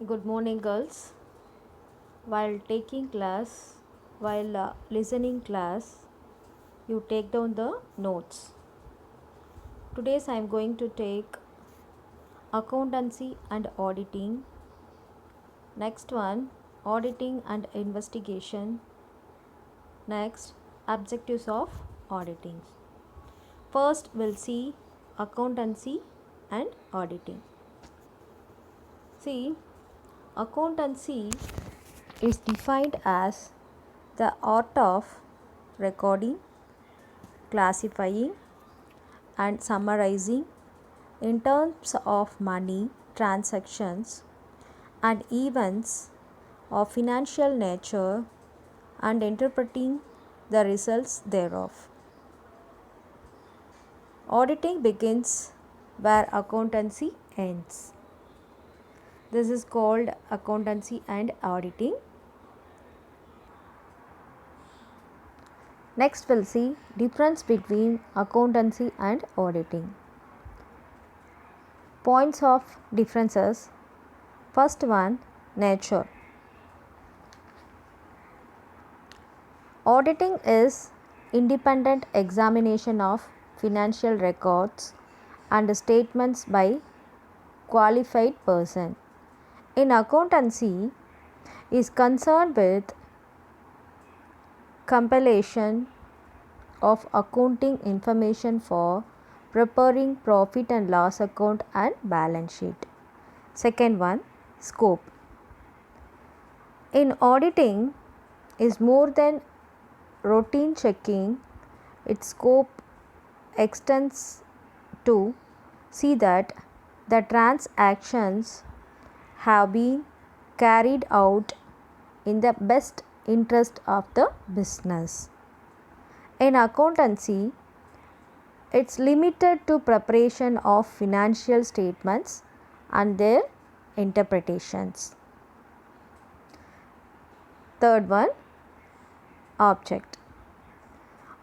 Good morning, girls. While listening class, you take down the notes. Today, I am going to take accountancy and auditing. Next one, auditing and investigation. Next, objectives of auditing. First, we'll see accountancy and auditing. See, accountancy is defined as the art of recording, classifying, and summarizing in terms of money transactions and events of financial nature and interpreting the results thereof. Auditing begins where accountancy ends. This is called accountancy and auditing. Next we'll see difference between accountancy and auditing. Points of differences. First one, nature. Auditing is independent examination of financial records and statements by qualified person. In accountancy is concerned with compilation of accounting information for preparing profit and loss account and balance sheet. Second one, scope. In auditing is more than routine checking. Its scope extends to see that the transactions have been carried out in the best interest of the business. In accountancy, it's limited to preparation of financial statements and their interpretations. Third one, object.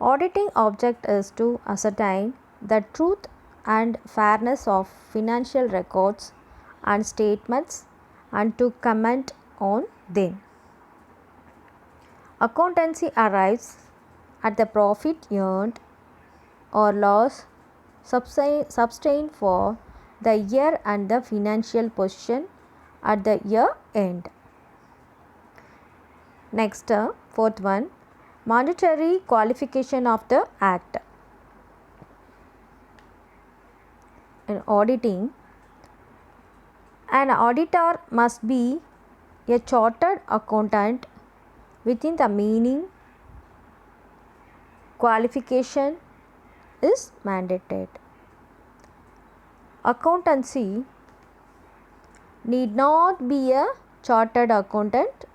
Auditing object is to ascertain the truth and fairness of financial records and statements and to comment on them. Accountancy arrives at the profit earned or loss sustained for the year and the financial position at the year end. Next, fourth one, mandatory qualification of the act. In auditing, an auditor must be a chartered accountant within the meaning qualification is mandated. Accountancy need not be a chartered accountant.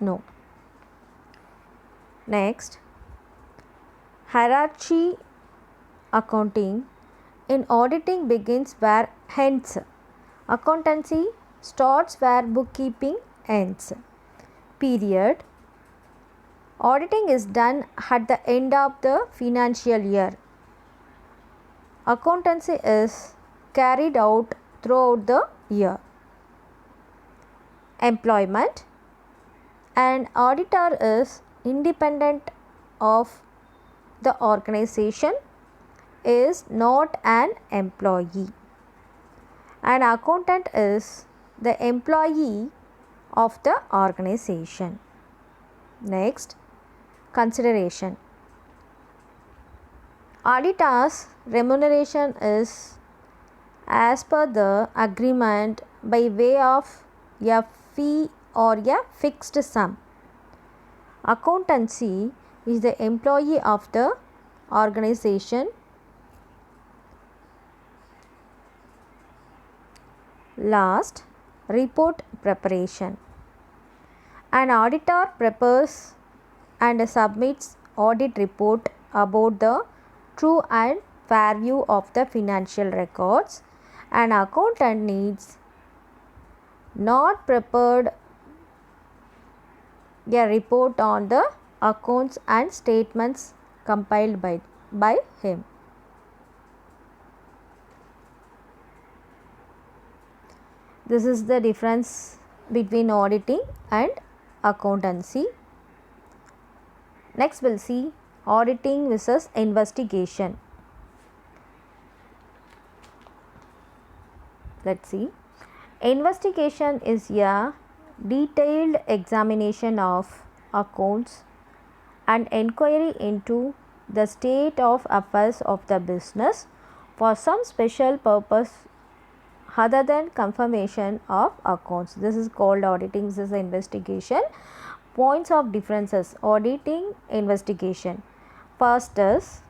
No. Next, hierarchy accounting. In auditing begins where hence. Accountancy starts where bookkeeping ends. Period. Auditing is done at the end of the financial year. Accountancy is carried out throughout the year. Employment. An auditor is independent of the organization, is not an employee. An accountant is the employee of the organization. Next, consideration. Auditor's remuneration is as per the agreement by way of a fee or a fixed sum. Accountancy is the employee of the organization. Last, report preparation. An auditor prepares and submits audit report about the true and fair view of the financial records. An accountant needs not prepared a report on the accounts and statements compiled by him. This is the difference between auditing and accountancy. Next we'll see auditing versus investigation. Let's see. Investigation is a detailed examination of accounts and inquiry into the state of affairs of the business for some special purpose other than confirmation of accounts. This is called auditing. This is investigation. Points of differences: auditing, investigation. First is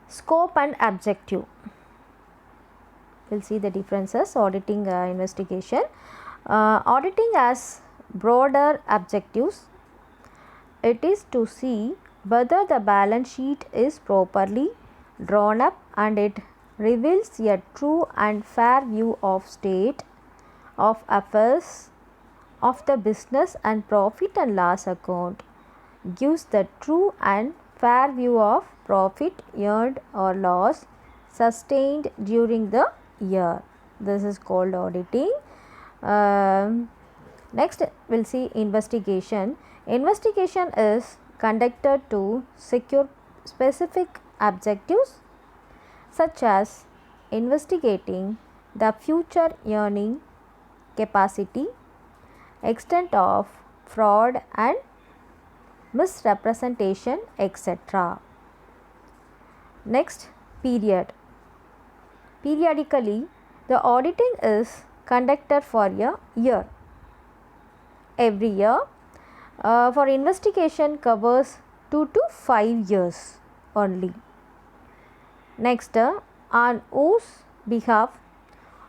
scope and objective. We'll see the differences. Auditing, investigation. Auditing has broader objectives. It is to see whether the balance sheet is properly drawn up and it reveals a true and fair view of state of affairs of the business, and profit and loss account gives the true and fair view of profit earned or loss sustained during the year. This is called auditing. Next we'll see investigation. Investigation is conducted to secure specific objectives such as investigating the future earning capacity, extent of fraud and misrepresentation, etc. Next, periodically the auditing is conducted for a year. Every year for investigation covers 2 to 5 years only. Next, on whose behalf?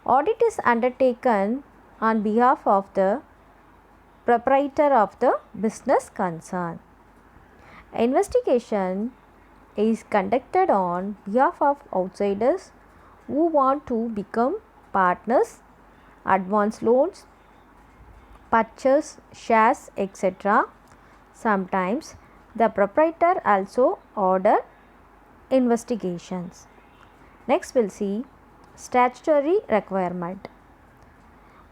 Audit is undertaken on behalf of the proprietor of the business concern. Investigation is conducted on behalf of outsiders who want to become partners, advance loans, purchase shares, etc. Sometimes the proprietor also order investigations. Next we'll see statutory requirement.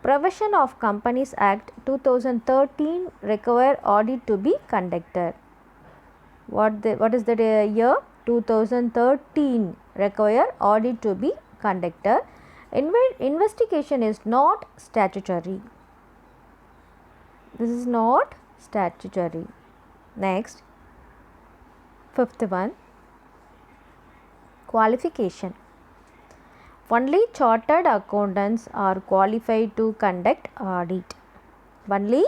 Provision of Companies Act 2013 require audit to be conducted. What is the year? 2013 require audit to be conducted. Investigation is not statutory. This is not statutory. Next, fifth one, qualification. Only chartered accountants are qualified to conduct audit. Only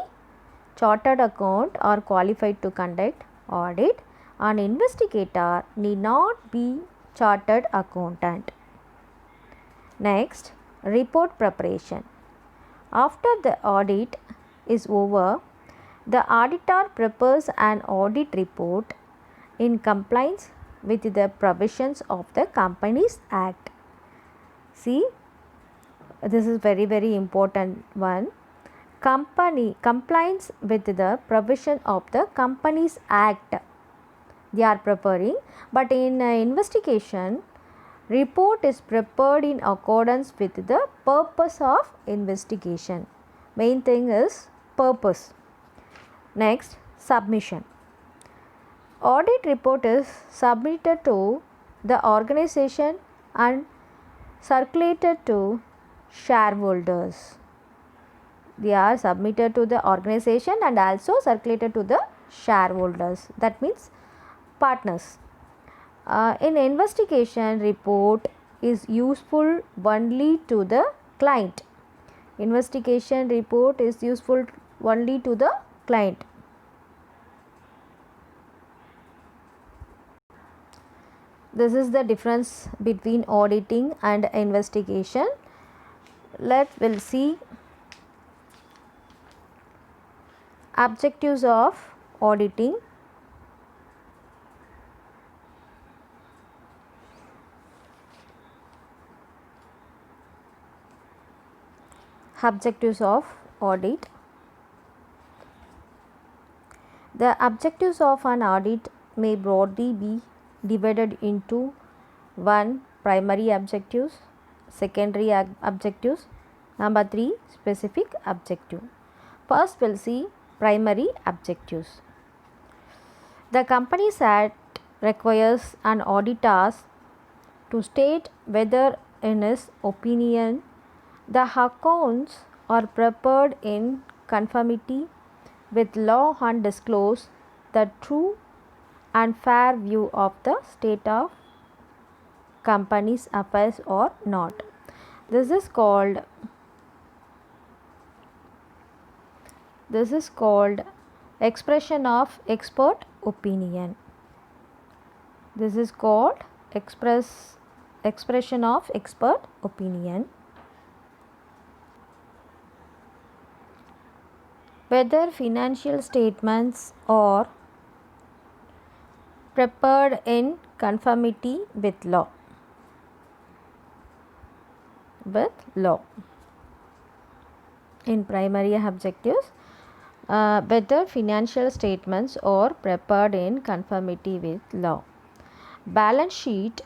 chartered accountants are qualified to conduct audit. An investigator need not be chartered accountant. Next, report preparation. After the audit is over, the auditor prepares an audit report in compliance with the provisions of the Companies Act. See, this is very important one. Compliance with the provision of the Companies Act they are preparing, but in investigation report is prepared in accordance with the purpose of investigation. Main thing is purpose. Next, submission. Audit report is submitted to the organization and circulated to shareholders. They are submitted to the organization and also circulated to the shareholders. That means partners. In investigation report is useful only to the client. Investigation report is useful only to the client. This is the difference between auditing and investigation. We'll see objectives of auditing. Objectives of audit. The objectives of an audit may broadly be divided into 1. Primary objectives, secondary objectives. Number 3. Specific objective. First we'll see primary objectives. The Companies Act requires an auditor to state whether, in his opinion, the accounts are prepared in conformity with law and disclose the true and fair view of the state of company's affairs or not. This is called expression of expert opinion. This is called expression of expert opinion. Whether financial statements are prepared in conformity with law. In primary objectives, whether financial statements are prepared in conformity with law. Balance sheet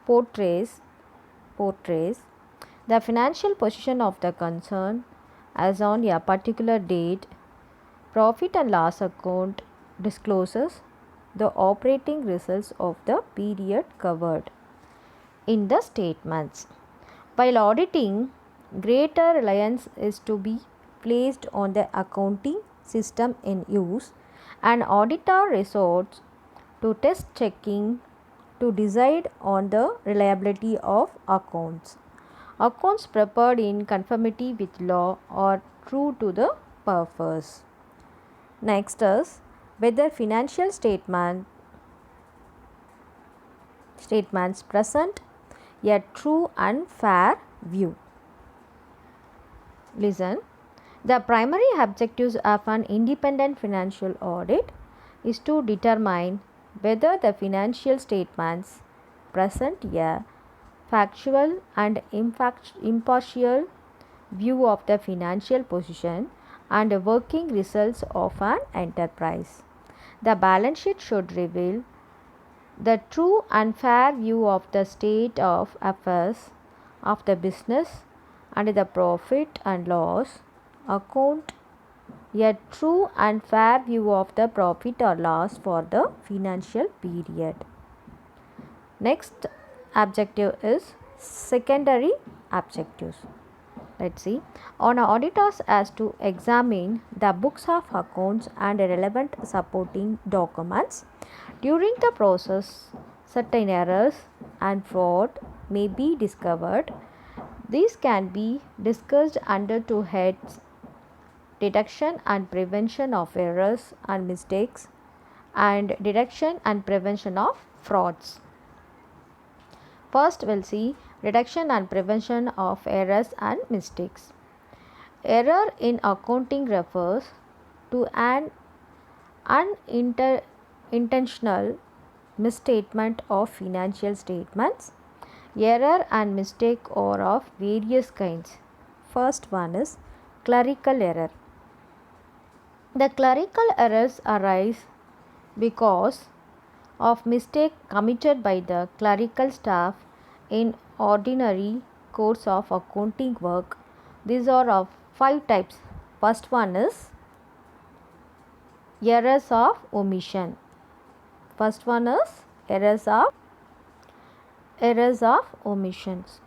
portrays the financial position of the concern as on a particular date. Profit and loss account discloses the operating results of the period covered in the statements. While auditing, greater reliance is to be placed on the accounting system in use, and auditor resorts to test checking to decide on the reliability of accounts. Accounts prepared in conformity with law are true to the purpose. Next is whether financial statements present a true and fair view. Listen, the primary objectives of an independent financial audit is to determine whether the financial statements present a factual and impartial view of the financial position and working results of an enterprise. The balance sheet should reveal the true and fair view of the state of affairs of the business, and the profit and loss account a true and fair view of the profit or loss for the financial period. Next objective is secondary objectives. Let's see. On auditors as to examine the books of accounts and relevant supporting documents. During the process, certain errors and fraud may be discovered. These can be discussed under two heads: detection and prevention of errors and mistakes, and detection and prevention of frauds. First, we'll see reduction and prevention of errors and mistakes. Error in accounting refers to an unintentional misstatement of financial statements. Error and mistake are of various kinds. First one is clerical error. The clerical errors arise because of mistake committed by the clerical staff in ordinary course of accounting work. These are of 5 types. First one is errors of omission. First one is errors of omissions.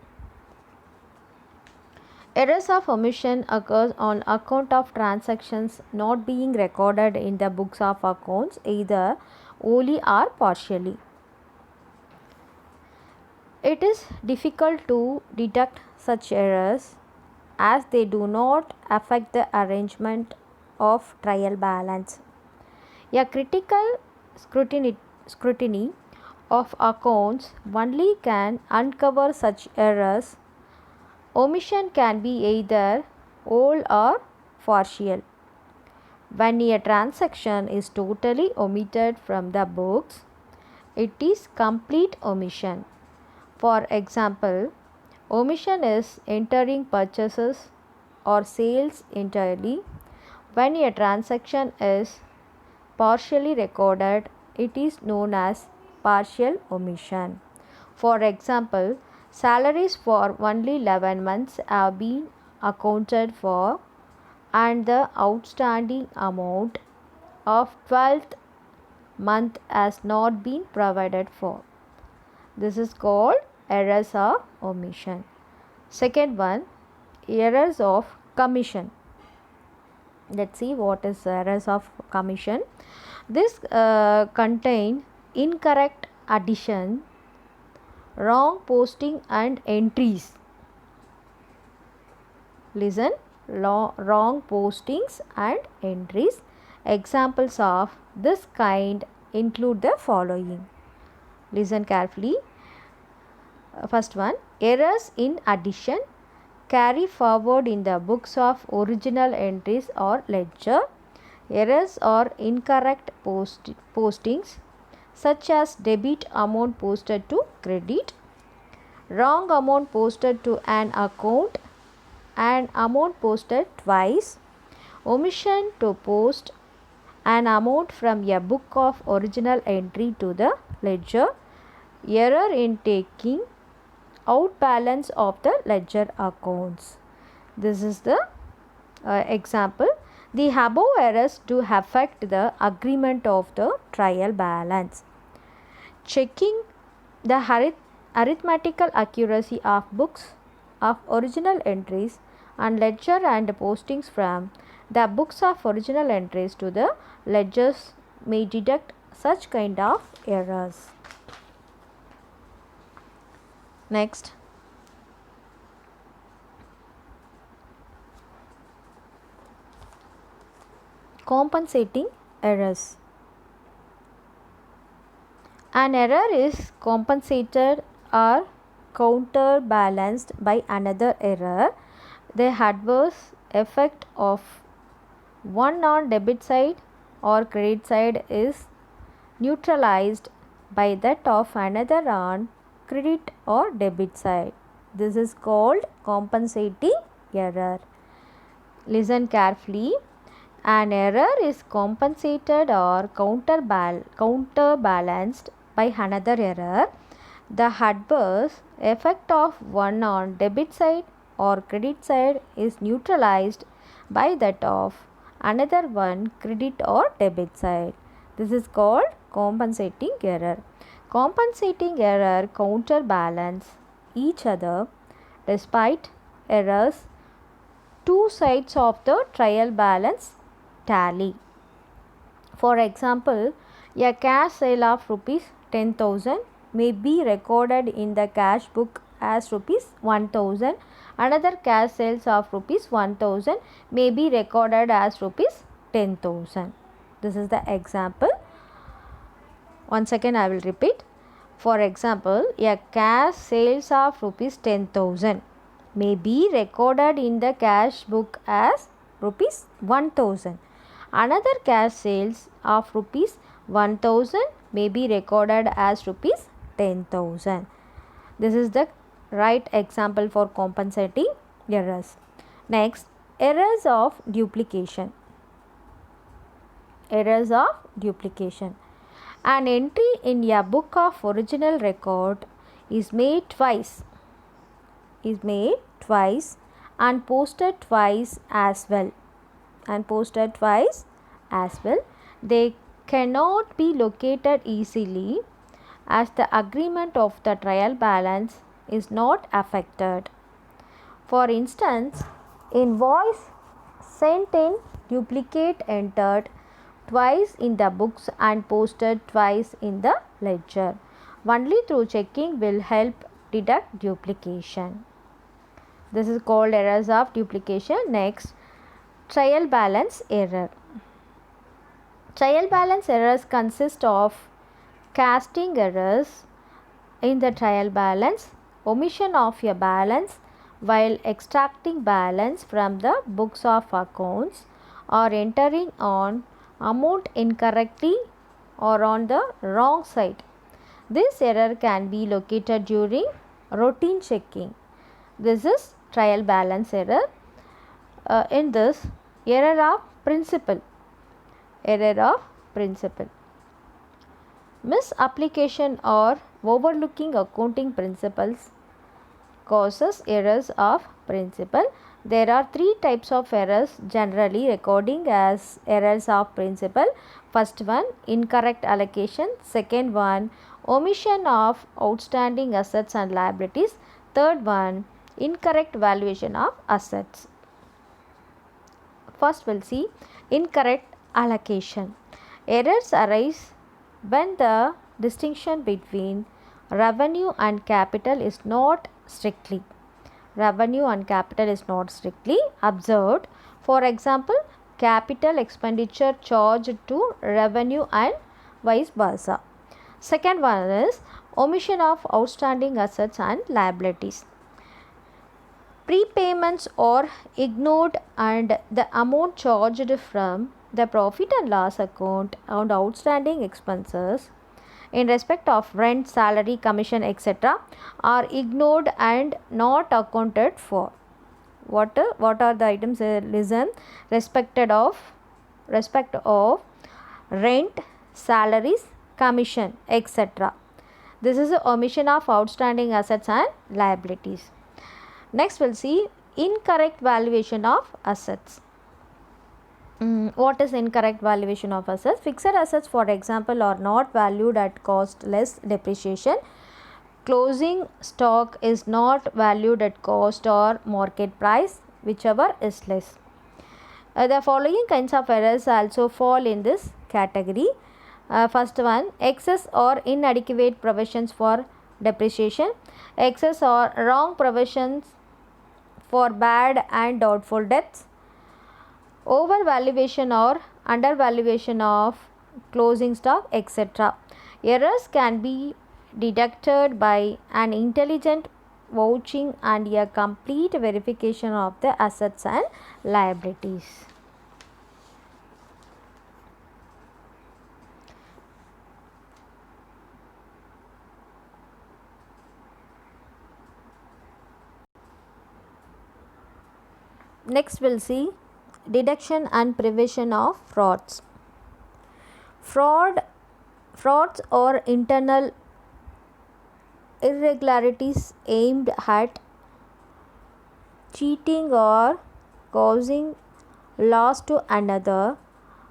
Errors of omission occurs on account of transactions not being recorded in the books of accounts either wholly or partially. It is difficult to detect such errors as they do not affect the arrangement of trial balance. A critical scrutiny of accounts only can uncover such errors. Omission can be either whole or partial. When a transaction is totally omitted from the books, it is complete omission. For example, omission is entering purchases or sales entirely. When a transaction is partially recorded, it is known as partial omission. For example, salaries for only 11 months have been accounted for and the outstanding amount of 12th month has not been provided for. This is called errors of omission. Second one, errors of commission. Let's see what is errors of commission. This contain incorrect addition, wrong posting and entries. Listen, wrong postings and entries. Examples of this kind include the following. Listen carefully. First one, errors in addition carry forward in the books of original entries or ledger. Errors or incorrect postings such as debit amount posted to credit, wrong amount posted to an account and amount posted twice, omission to post an amount from a book of original entry to the ledger, error in taking out balance of the ledger accounts. This is the example. The above errors do affect the agreement of the trial balance. Checking the arithmetical accuracy of books of original entries and ledger and postings from the books of original entries to the ledgers may detect such kind of errors. Next, compensating errors. An error is compensated or counterbalanced by another error. The adverse effect of one on debit side or credit side is neutralized by that of another on credit or debit side. This is called compensating error. Listen carefully. An error is compensated or counterbalanced by another error. The adverse effect of one on debit side or credit side is neutralized by that of another one credit or debit side. This is called compensating error. Compensating error counterbalance each other despite errors. Two sides of the trial balance tally. For example, a cash sale of rupees 10,000 may be recorded in the cash book as rupees 1,000. Another cash sales of rupees 1,000 may be recorded as rupees 10,000. This is the example. Once again I will repeat. For example, a cash sales of rupees 10,000 may be recorded in the cash book as rupees 1,000. Another cash sales of rupees 1,000 may be recorded as rupees 10,000. This is the right example for compensating errors. Next, errors of duplication. Errors of duplication. An entry in a book of original record is made twice and posted twice as well. They cannot be located easily as the agreement of the trial balance is not affected. For instance, invoice sent in duplicate entered twice in the books and posted twice in the ledger. Only through checking will help detect duplication. This is called errors of duplication. Next, trial balance error. Trial balance errors consist of casting errors in the trial balance, omission of a balance while extracting balance from the books of accounts, or entering on amount incorrectly or on the wrong side. This error can be located during routine checking. This is trial balance error. In this, error of principle. Misapplication or Overlooking accounting principles causes errors of principle. There are three types of errors generally recording as errors of principle. First one, incorrect allocation. Second one, omission of outstanding assets and liabilities. Third one, incorrect valuation of assets. First we'll see incorrect allocation. Errors arise when the distinction between revenue and capital is not strictly observed. For example, capital expenditure charged to revenue and vice versa. Second one is omission of outstanding assets and liabilities. Prepayments are ignored and the amount charged from the profit and loss account and outstanding expenses in respect of rent, salary, commission, etc. are ignored and not accounted for. What are the items? Listen, respect of rent, salaries, commission, etc. This is the omission of outstanding assets and liabilities. Next we'll see incorrect valuation of assets. What is incorrect valuation of assets? Fixed assets, for example, are not valued at cost less depreciation. Closing stock is not valued at cost or market price, whichever is less. The following kinds of errors also fall in this category. First one, excess or inadequate provisions for depreciation. Excess or wrong provisions for bad and doubtful debts. Overvaluation or undervaluation of closing stock, etc. Errors can be detected by an intelligent vouching and a complete verification of the assets and liabilities. Next we'll see detection and prevention of frauds. Frauds are internal irregularities aimed at cheating or causing loss to another.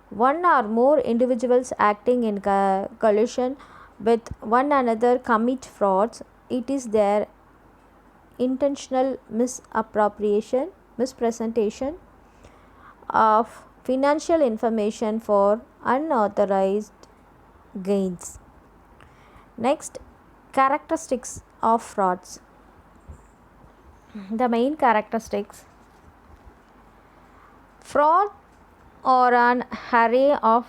One or more individuals acting in collusion with one another commit frauds. It is their intentional mispresentation of financial information for unauthorized gains. Next, characteristics of frauds. The main characteristics: fraud are an array of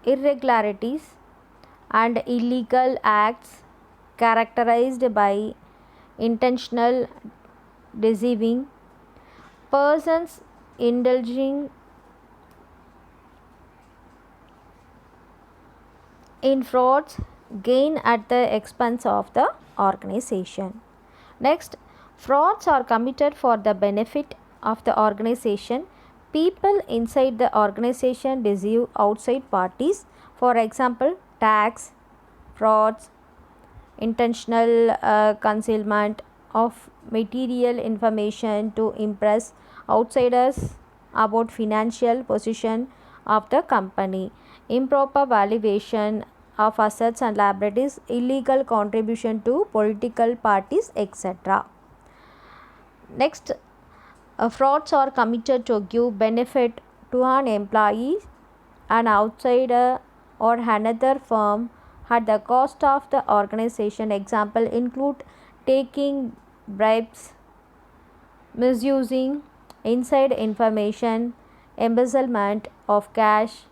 irregularities and illegal acts characterized by intentional deceiving, persons indulging in frauds gain at the expense of the organization. Next, frauds are committed for the benefit of the organization. People inside the organization deceive outside parties. For example, tax frauds, intentional concealment of material information to impress outsiders about financial position of the company, improper valuation of assets and liabilities, illegal contribution to political parties, etc. Next, frauds are committed to give benefit to an employee, an outsider, or another firm at the cost of the organization. Example include taking bribes, misusing inside information, embezzlement of cash,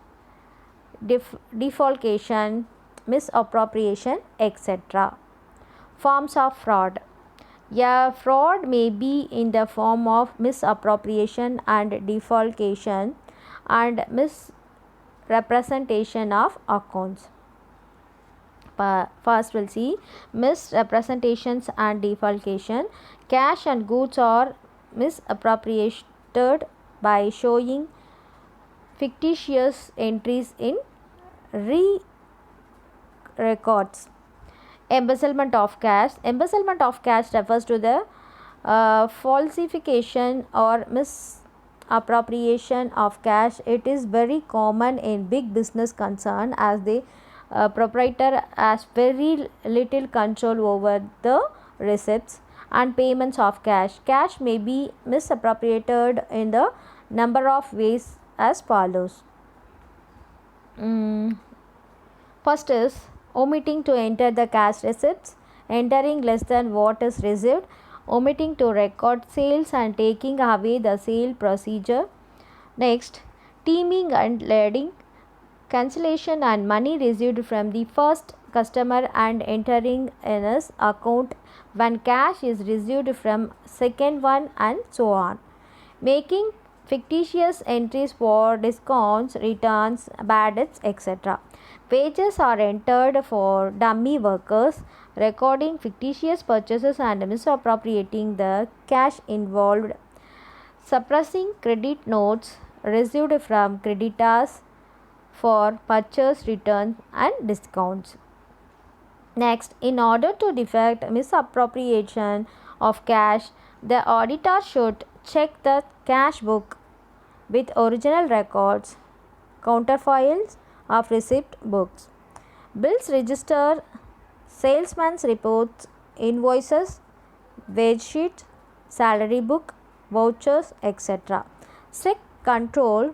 defalcation, misappropriation, etc. Forms of fraud. A fraud may be in the form of misappropriation and defalcation and misrepresentation of accounts. First we'll see misrepresentations and defalcation. Cash and goods are misappropriated by showing fictitious entries in records. Embezzlement of cash. Embezzlement of cash refers to the falsification or misappropriation of cash. It is very common in big business concern as the proprietor has very little control over the receipts and payments of cash. Cash may be misappropriated in the number of ways as follows. First is omitting to enter the cash receipts, entering less than what is received, omitting to record sales and taking away the sale procedure. Next, teaming and leading, cancellation and money received from the first customer and entering in his account when cash is received from second one, and so on. Making fictitious entries for discounts, returns, bad debts, etc. Wages are entered for dummy workers, recording fictitious purchases and misappropriating the cash involved. Suppressing credit notes received from creditors for purchase, returns, and discounts. Next, in order to detect misappropriation of cash, the auditor should check the cash book with original records, counterfoils of receipt books, bills register, salesman's reports, invoices, wage sheet, salary book, vouchers, etc. Strict control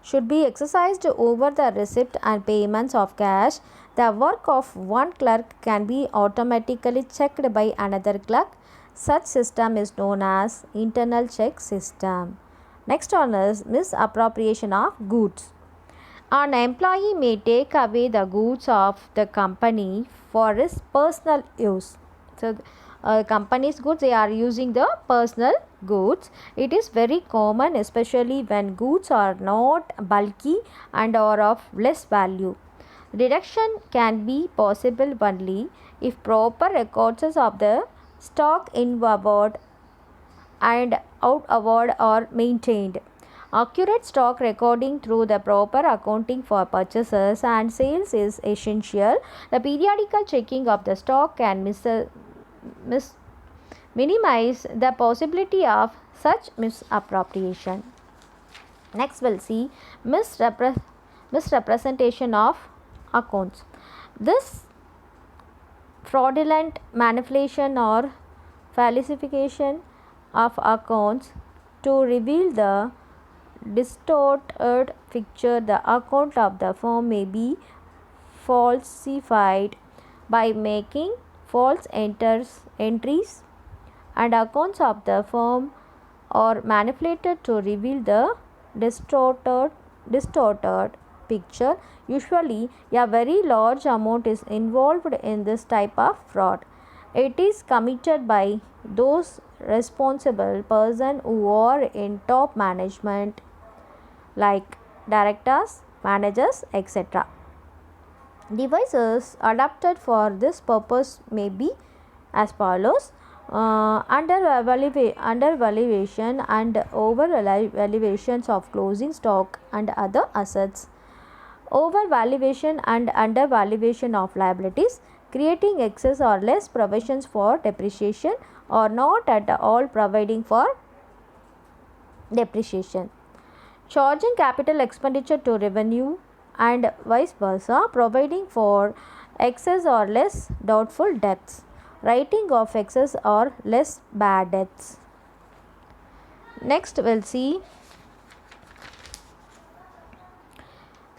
should be exercised over the receipt and payments of cash. The work of one clerk can be automatically checked by another clerk. Such system is known as internal check system. Next one is misappropriation of goods. An employee may take away the goods of the company for his personal use. So, company's goods, they are using the personal goods. It is very common, especially when goods are not bulky and are of less value. Deduction can be possible only if proper records of the stock inward and outward are maintained. Accurate stock recording through the proper accounting for purchases and sales is essential. The periodical checking of the stock can minimize the possibility of such misappropriation. Next, we'll see misrepresentation of accounts. This fraudulent manipulation or falsification of accounts to reveal the distorted picture. The account of the firm may be falsified by making false entries, and accounts of the firm are manipulated to reveal the distorted picture. Usually, a very large amount is involved in this type of fraud. It is committed by those responsible persons who are in top management like directors, managers, etc. Devices adapted for this purpose may be as follows: undervaluation and overvaluations of closing stock and other assets, overvaluation and undervaluation of liabilities, creating excess or less provisions for depreciation or not at all providing for depreciation, charging capital expenditure to revenue and vice versa, providing for excess or less doubtful debts, writing off excess or less bad debts. Next, we'll see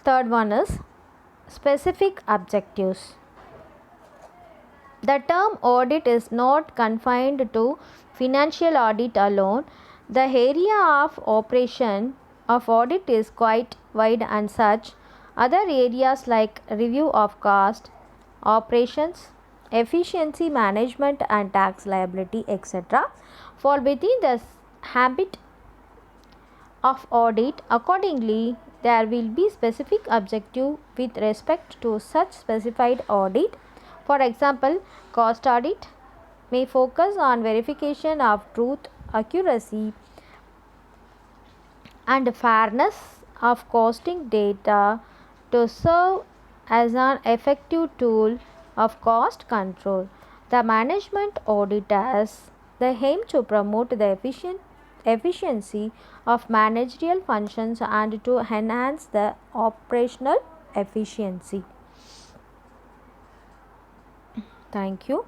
third one is specific objectives. The term audit is not confined to financial audit alone. The area of operation of audit is quite wide, and such other areas like review of cost, operations, efficiency management and tax liability, etc. fall within the habit of audit. Accordingly, there will be specific objective with respect to such specified audit. For example, cost audit may focus on verification of truth, accuracy and fairness of costing data to serve as an effective tool of cost control. The management auditors they aim to promote the efficiency of managerial functions and to enhance the operational efficiency. Thank you.